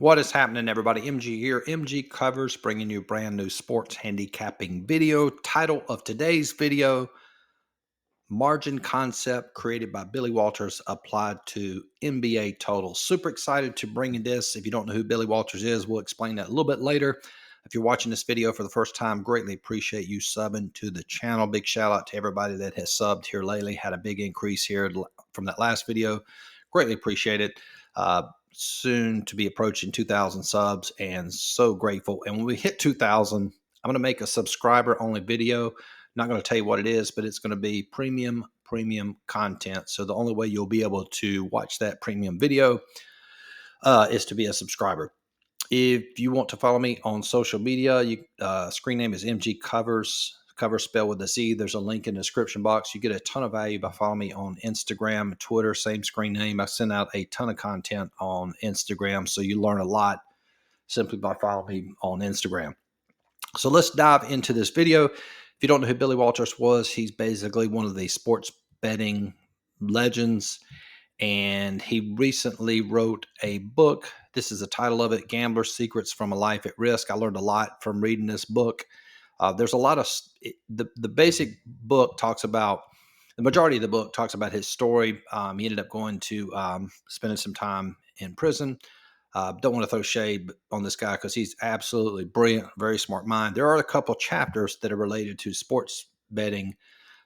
What is happening, everybody? MG here, MG Covers, bringing you a brand new sports handicapping video. Title of today's video, Margin Concept created by Billy Walters applied to NBA totals. Super excited to bring you this. If you don't know who Billy Walters is, we'll explain that a little bit later. If you're watching this video for the first time, greatly appreciate you subbing to the channel. Big shout out to everybody that has subbed here lately. Had a big increase here from that last video. Greatly appreciate it. Soon to be approaching 2,000 subs, and so grateful. And when we hit 2,000, I'm going to make a subscriber only video. Not going to tell you what it is, but it's going to be premium content. So the only way you'll be able to watch that premium video is to be a subscriber. If you want to follow me on social media, screen name is MGCovers. Cover spelled with a Z. There's a link in the description box. You get a ton of value by following me on Instagram, Twitter, same screen name. I send out a ton of content on Instagram, so you learn a lot simply by following me on Instagram. So let's dive into this video. If you don't know who Billy Walters was, he's basically one of the sports betting legends, and he recently wrote a book. This is the title of it, Gambler's Secrets from a Life at Risk. I learned a lot from reading this book. There's a lot of the basic book talks about, the majority of the book talks about his story. He ended up going to spending some time in prison. Don't want to throw shade on this guy because he's absolutely brilliant, very smart mind. There are a couple chapters that are related to sports betting,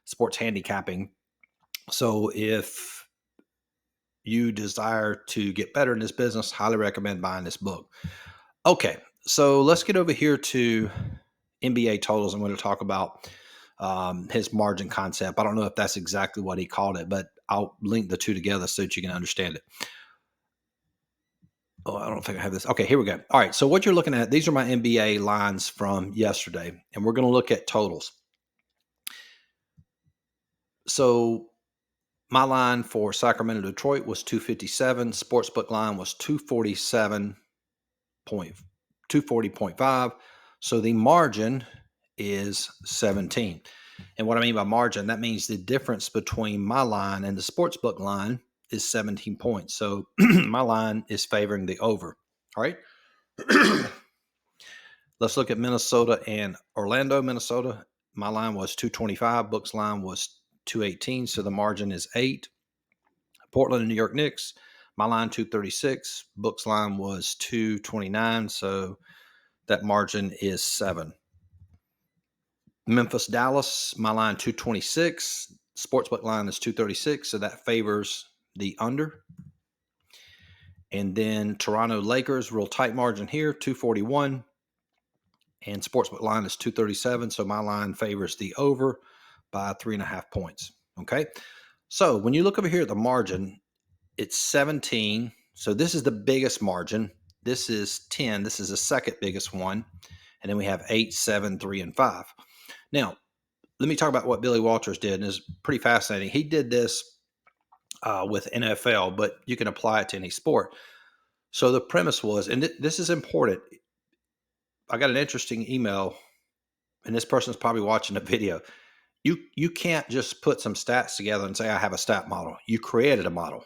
sports handicapping. So if you desire to get better in this business, highly recommend buying this book. Okay, so let's get over here to NBA totals. I'm going to talk about his margin concept. I don't know if that's exactly what he called it, but I'll link the two together so that you can understand it. Oh, I don't think I have this. Okay, here we go. All right, so what you're looking at, these are my NBA lines from yesterday, and we're going to look at totals. So my line for Sacramento, Detroit was 257. Sportsbook line was 240.5. So the margin is 17. And what I mean by margin, that means the difference between my line and the sportsbook line is 17 points. So my line is favoring the over. All right. Let's look at Minnesota and Orlando, Minnesota. My line was 225. Book's line was 218. So the margin is 8. Portland and New York Knicks, my line 236. Book's line was 229. So that margin is 7. Memphis, Dallas, my line 226. Sportsbook line is 236. So that favors the under. And then Toronto, Lakers, real tight margin here, 241. And sportsbook line is 237. So my line favors the over by 3.5 points. Okay. So when you look over here at the margin, it's 17. So this is the biggest margin. This is 10. This is the second biggest one. And then we have 8, 7, 3, and 5. Now, let me talk about what Billy Walters did. And it's pretty fascinating. He did this with NFL, but you can apply it to any sport. So the premise was, and this is important. I got an interesting email, and this person's probably watching the video. You can't just put some stats together and say, I have a stat model. You created a model,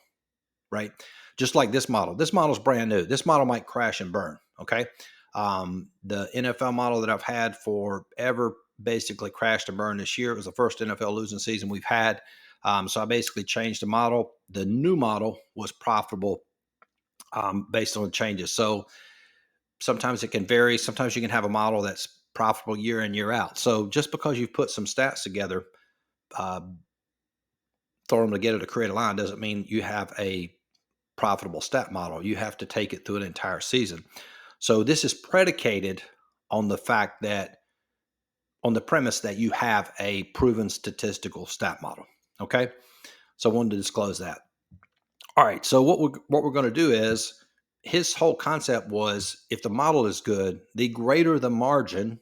right? Just like this model. This model is brand new. This model might crash and burn, okay? The NFL model that I've had forever basically crashed and burned this year. It was the first NFL losing season we've had. So I basically changed the model. The new model was profitable based on the changes. So sometimes it can vary. Sometimes you can have a model that's profitable year in, year out. So just because you've put some stats together, throw them together to create a line doesn't mean you have a profitable stat model. You have to take it through an entire season. So this is predicated on the fact that, on the premise that you have a proven statistical stat model. Okay. So I wanted to disclose that. All right. So what we're going to do is, his whole concept was, if the model is good, the greater the margin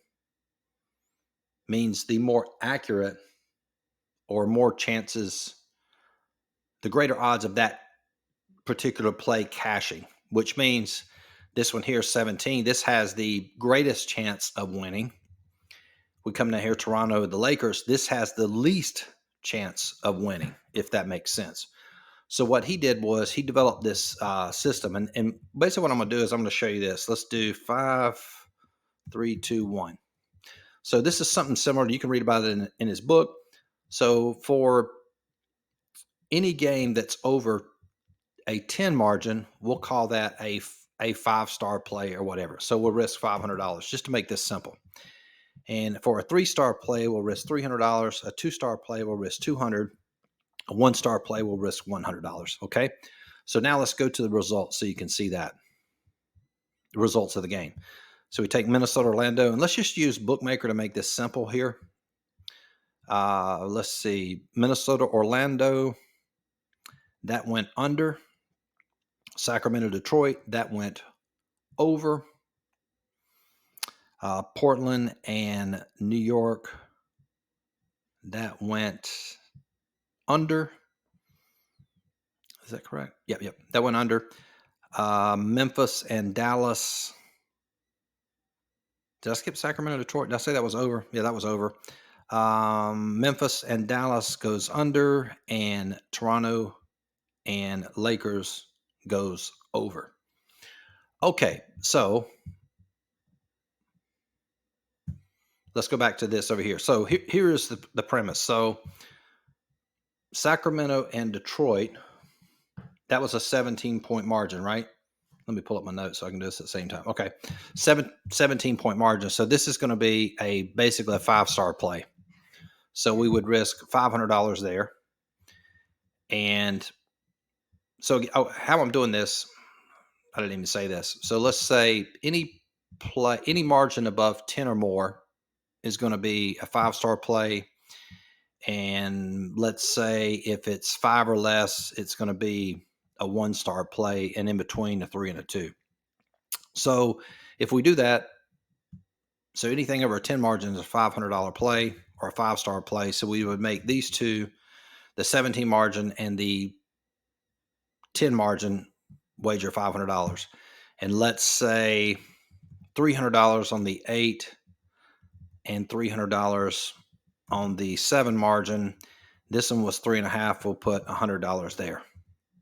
means the more accurate or more chances, the greater odds of that particular play cashing, which means this one here, 17, this has the greatest chance of winning. We come down here, Toronto, the Lakers, this has the least chance of winning, if that makes sense. So what he did was he developed this system, and basically what I'm going to do is I'm going to show you this. Let's do 5, 3, 2, 1. So this is something similar. You can read about it in his book. So for any game that's over a 10 margin, we'll call that a 5-star play or whatever. So we'll risk $500 just to make this simple. And for a 3-star play, we'll risk $300. A 2-star play, we'll risk $200. A 1-star play, we'll risk $100. Okay. So now let's go to the results so you can see that the results of the game. So we take Minnesota Orlando, and let's just use Bookmaker to make this simple here. Let's see, Minnesota Orlando, that went under. Sacramento Detroit, that went over. Portland and New York, that went under. Is that correct? Yep. That went under. Memphis and Dallas. Did I skip Sacramento, Detroit? Did I say that was over? Yeah, that was over. Memphis and Dallas goes under, and Toronto and Lakers goes over. Okay, so let's go back to this over here. So here is the premise. So Sacramento and Detroit, that was a 17-point margin, right? Let me pull up my notes so I can do this at the same time. Okay, 17-point margin. So this is going to be basically a 5-star play. So we would risk $500 there. And so how I'm doing this, I didn't even say this. So let's say any margin above 10 or more is going to be a 5-star play. And let's say if it's 5 or less, it's going to be a 1-star play, and in between a 3 and a 2. So if we do that, so anything over a 10 margin is a $500 play or a 5-star play. So we would make these two, the 17 margin and the 10 margin, wager $500. And let's say $300 on the 8 and $300 on the 7 margin. This one was 3.5. We'll put $100 there.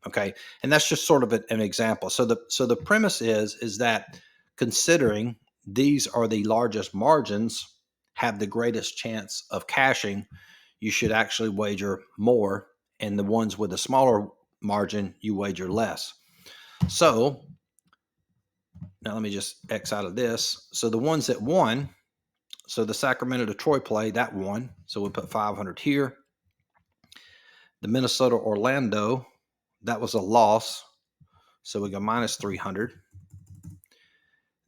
Okay. And that's just sort of an example. So the premise is that considering these are the largest margins, have the greatest chance of cashing, you should actually wager more. And the ones with a smaller margin, you wager less. So now let me just X out of this. So the ones that won, so the Sacramento Detroit play, that won. So we put 500 here. The Minnesota Orlando, that was a loss. So we go minus 300.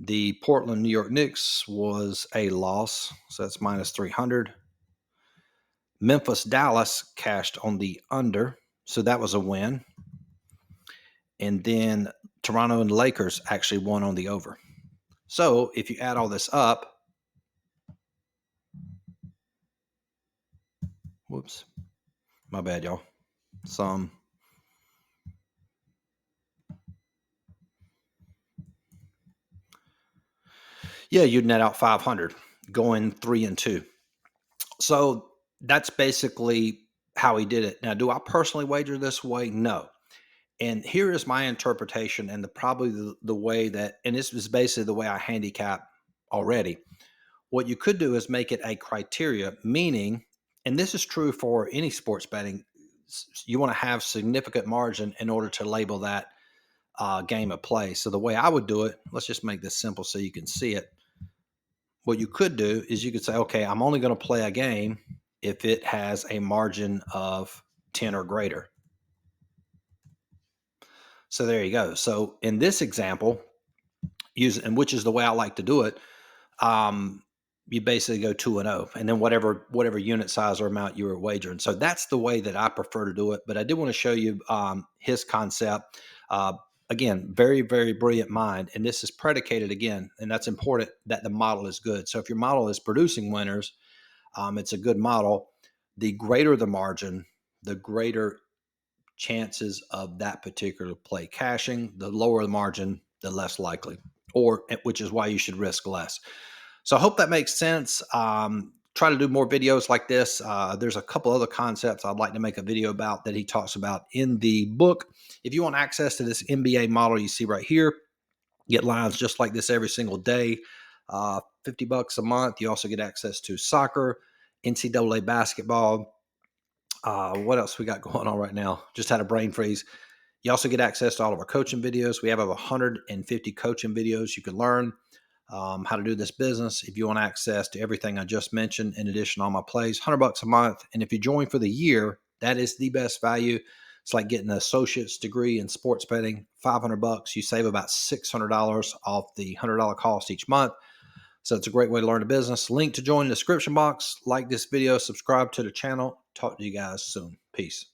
The Portland New York Knicks was a loss. So that's minus 300. Memphis Dallas cashed on the under. So that was a win. And then Toronto and Lakers actually won on the over. So if you add all this up, whoops, my bad, y'all. You'd net out 500 going 3 and 2. So that's basically how he did it. Now, do I personally wager this way? No. And here is my interpretation, and probably the way that, and this is basically the way I handicap already. What you could do is make it a criteria, meaning, and this is true for any sports betting, you want to have significant margin in order to label that game of play. So the way I would do it, let's just make this simple so you can see it. What you could do is you could say, okay, I'm only going to play a game if it has a margin of 10 or greater. So there you go. So in this example, and which is the way I like to do it, you basically go 2-0, and then whatever unit size or amount you were wagering. So that's the way that I prefer to do it. But I did want to show you his concept. Again, very, very brilliant mind. And this is predicated again, and that's important, that the model is good. So if your model is producing winners, it's a good model. The greater the margin, the greater chances of that particular play cashing. The lower the margin, the less likely, which is why you should risk less. So I hope that makes sense. try to do more videos like this. There's a couple other concepts I'd like to make a video about that he talks about in the book. If you want access to this NBA model you see right here, get lines just like this every single day. $50 a month. You also get access to soccer, NCAA basketball. What else we got going on right now? Just had a brain freeze. You also get access to all of our coaching videos. We have over 150 coaching videos you can learn how to do this business. If you want access to everything I just mentioned, in addition to all my plays, $100 a month. And if you join for the year, that is the best value. It's like getting an associate's degree in sports betting, $500. You save about $600 off the $100 cost each month. So it's a great way to learn the business. Link to join in the description box. Like this video, subscribe to the channel. Talk to you guys soon. Peace.